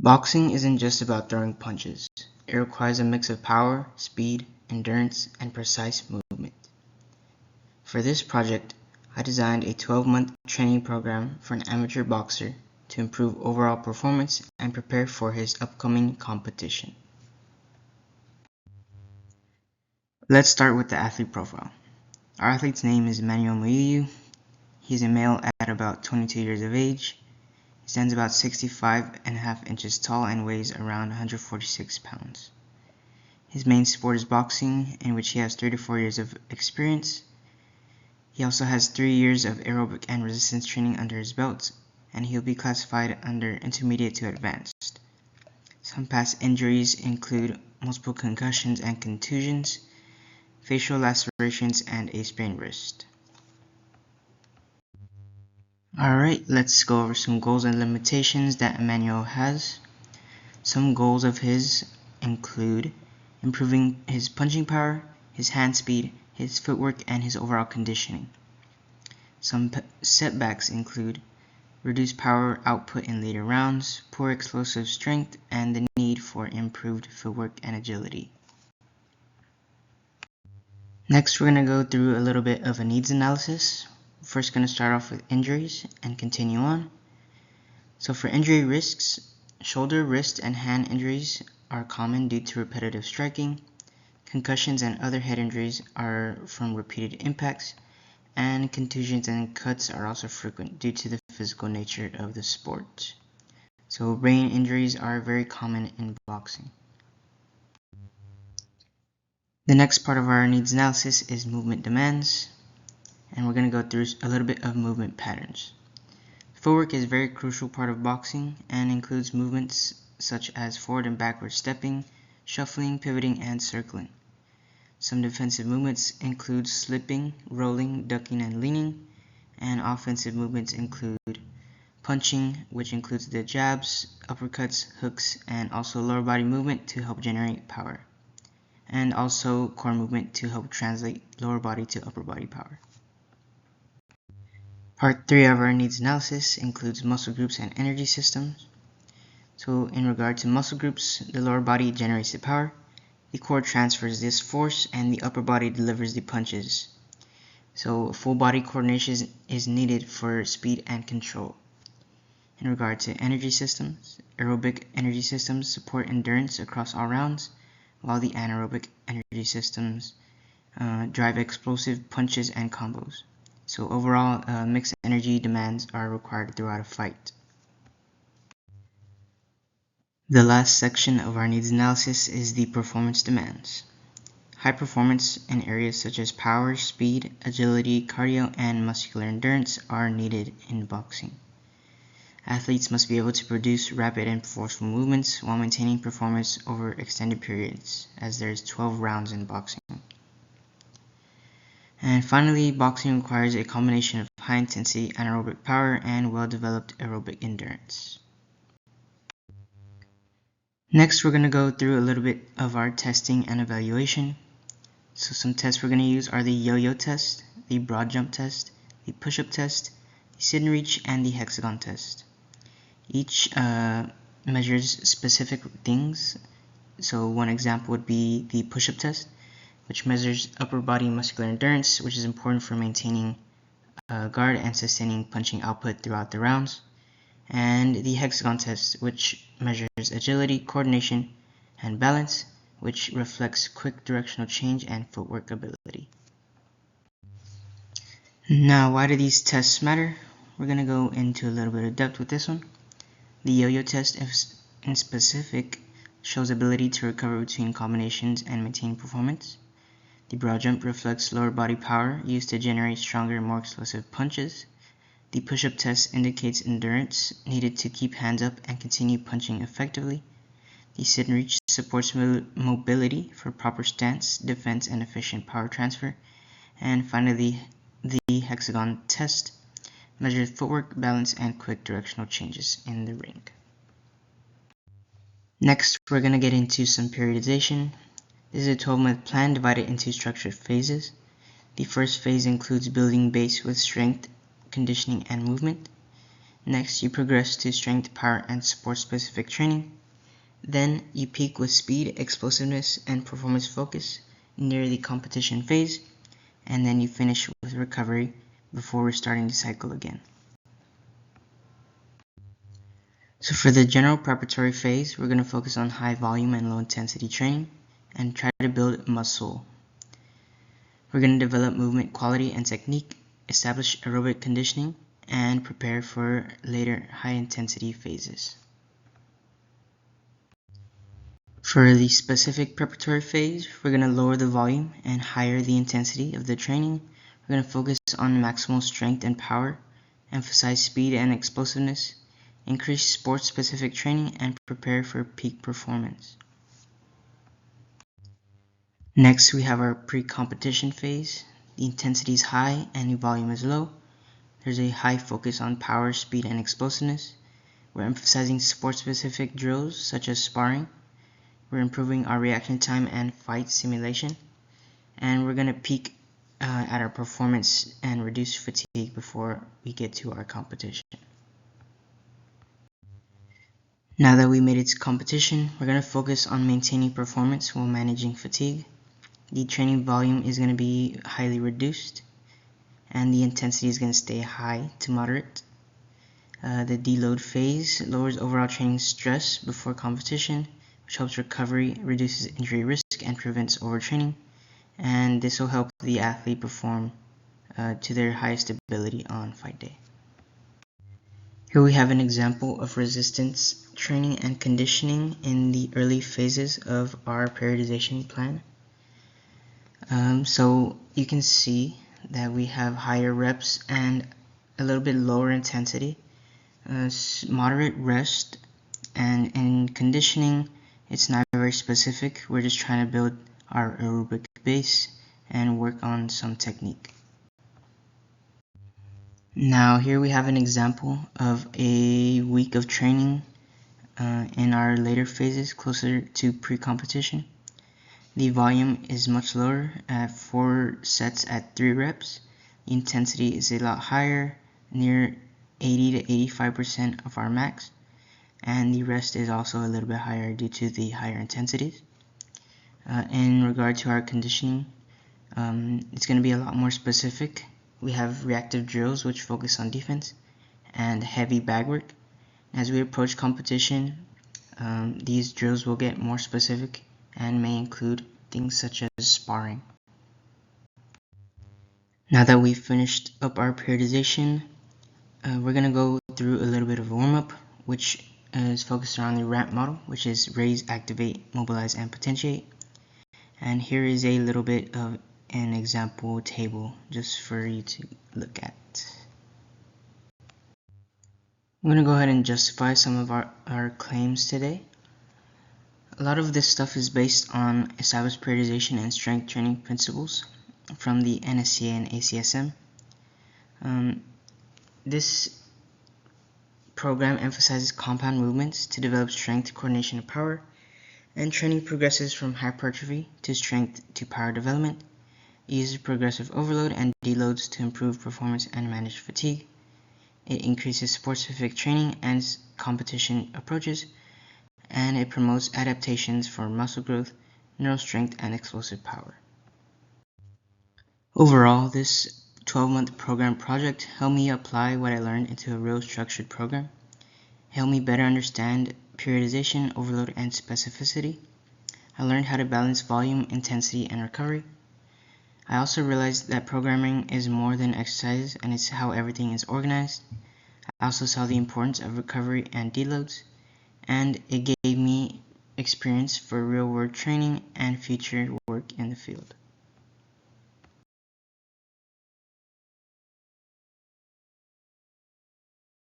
Boxing isn't just about throwing punches. It requires a mix of power, speed, endurance, and precise movement. For this project, I designed a 12-month training program for an amateur boxer to improve overall performance and prepare for his upcoming competition. Let's start with the athlete profile. Our athlete's name is Emmanuel Muiyu. He's a male at about 22 years of age. He stands about 65.5 inches tall and weighs around 146 pounds. His main sport is boxing, in which he has 3 to 4 years of experience. He also has 3 years of aerobic and resistance training under his belt, and he'll be classified under intermediate to advanced. Some past injuries include multiple concussions and contusions, facial lacerations, and a sprained wrist. Alright, let's go over some goals and limitations that Emmanuel has. Some goals of his include improving his punching power, his hand speed, his footwork, and his overall conditioning. Some setbacks include reduced power output in later rounds, poor explosive strength, and the need for improved footwork and agility. Next, we're going to go through a little bit of a needs analysis. First, going to start off with injuries and continue on. So for injury risks, shoulder, wrist, and hand injuries are common due to repetitive striking. Concussions and other head injuries are from repeated impacts, and contusions and cuts are also frequent due to the physical nature of the sport. So brain injuries are very common in boxing. The next part of our needs analysis is movement demands, and we're going to go through a little bit of movement patterns. Footwork is a very crucial part of boxing and includes movements such as forward and backward stepping, shuffling, pivoting, and circling. Some defensive movements include slipping, rolling, ducking, and leaning, and offensive movements include punching, which includes the jabs, uppercuts, hooks, and also lower body movement to help generate power, and also core movement to help translate lower body to upper body power. Part 3 of our needs analysis includes muscle groups and energy systems. So in regard to muscle groups, the lower body generates the power, the core transfers this force, and the upper body delivers the punches. So full body coordination is needed for speed and control. In regard to energy systems, aerobic energy systems support endurance across all rounds, while the anaerobic energy systems drive explosive punches and combos. So overall, mixed energy demands are required throughout a fight. The last section of our needs analysis is the performance demands. High performance in areas such as power, speed, agility, cardio, and muscular endurance are needed in boxing. Athletes must be able to produce rapid and forceful movements while maintaining performance over extended periods, as there is 12 rounds in boxing. And finally, boxing requires a combination of high-intensity anaerobic power and well-developed aerobic endurance. Next, we're going to go through a little bit of our testing and evaluation. So some tests we're going to use are the yo-yo test, the broad jump test, the push-up test, the sit and reach, and the hexagon test. Each measures specific things. So one example would be the push-up test, which measures upper body muscular endurance, which is important for maintaining guard and sustaining punching output throughout the rounds. And the hexagon test, which measures agility, coordination, and balance, which reflects quick directional change and footwork ability. Now, why do these tests matter? We're going to go into a little bit of depth with this one. The yo-yo test in specific shows ability to recover between combinations and maintain performance. The broad jump reflects lower body power used to generate stronger, more explosive punches. The push-up test indicates endurance needed to keep hands up and continue punching effectively. The sit and reach supports mobility for proper stance, defense, and efficient power transfer. And finally, the hexagon test measures footwork, balance, and quick directional changes in the ring. Next, we're going to get into some periodization. This is a 12-month plan divided into structured phases. The first phase includes building base with strength, conditioning, and movement. Next, you progress to strength, power, and sport-specific training. Then, you peak with speed, explosiveness, and performance focus near the competition phase, and then you finish with recovery before restarting the cycle again. So for the general preparatory phase, we're going to focus on high volume and low intensity training and try to build muscle. We're going to develop movement quality and technique, establish aerobic conditioning, and prepare for later high intensity phases. For the specific preparatory phase, we're going to lower the volume and higher the intensity of the training. We're going to focus on maximal strength and power, emphasize speed and explosiveness, increase sport-specific training, and prepare for peak performance. Next, we have our pre-competition phase. The intensity is high and the volume is low. There's a high focus on power, speed, and explosiveness. We're emphasizing sport-specific drills such as sparring. We're improving our reaction time and fight simulation. And we're going to peak at our performance and reduce fatigue before we get to our competition. Now that we made it to competition, we're going to focus on maintaining performance while managing fatigue. The training volume is going to be highly reduced, and the intensity is going to stay high to moderate. The deload phase lowers overall training stress before competition, which helps recovery, reduces injury risk, and prevents overtraining. And this will help the athlete perform to their highest ability on fight day. Here we have an example of resistance training and conditioning in the early phases of our periodization plan. So you can see that we have higher reps and a little bit lower intensity, moderate rest, and in conditioning it's not very specific. We're just trying to build our aerobic base and work on some technique. Now here we have an example of a week of training in our later phases closer to pre-competition. The volume is much lower at 4 sets at 3 reps. The intensity is a lot higher, near 80 to 85% of our max, and the rest is also a little bit higher due to the higher intensities. In regard to our conditioning, it's going to be a lot more specific. We have reactive drills which focus on defense and heavy bag work. As we approach competition, these drills will get more specific and may include things such as sparring. Now that we've finished up our periodization, we're going to go through a little bit of a warm-up, which is focused around the RAMP model, which is raise, activate, mobilize, and potentiate. And here is a little bit of an example table just for you to look at. I'm going to go ahead and justify some of our claims today. A lot of this stuff is based on established periodization and strength training principles from the NSCA and ACSM. This program emphasizes compound movements to develop strength, coordination, and power, and training progresses from hypertrophy to strength to power development. It uses progressive overload and deloads to improve performance and manage fatigue. It increases sport-specific training and competition approaches, and it promotes adaptations for muscle growth, neural strength, and explosive power. Overall, this 12-month program project helped me apply what I learned into a real structured program. It helped me better understand periodization, overload, and specificity. I learned how to balance volume, intensity, and recovery. I also realized that programming is more than exercises, and it's how everything is organized. I also saw the importance of recovery and deloads, and it gave me experience for real-world training and future work in the field.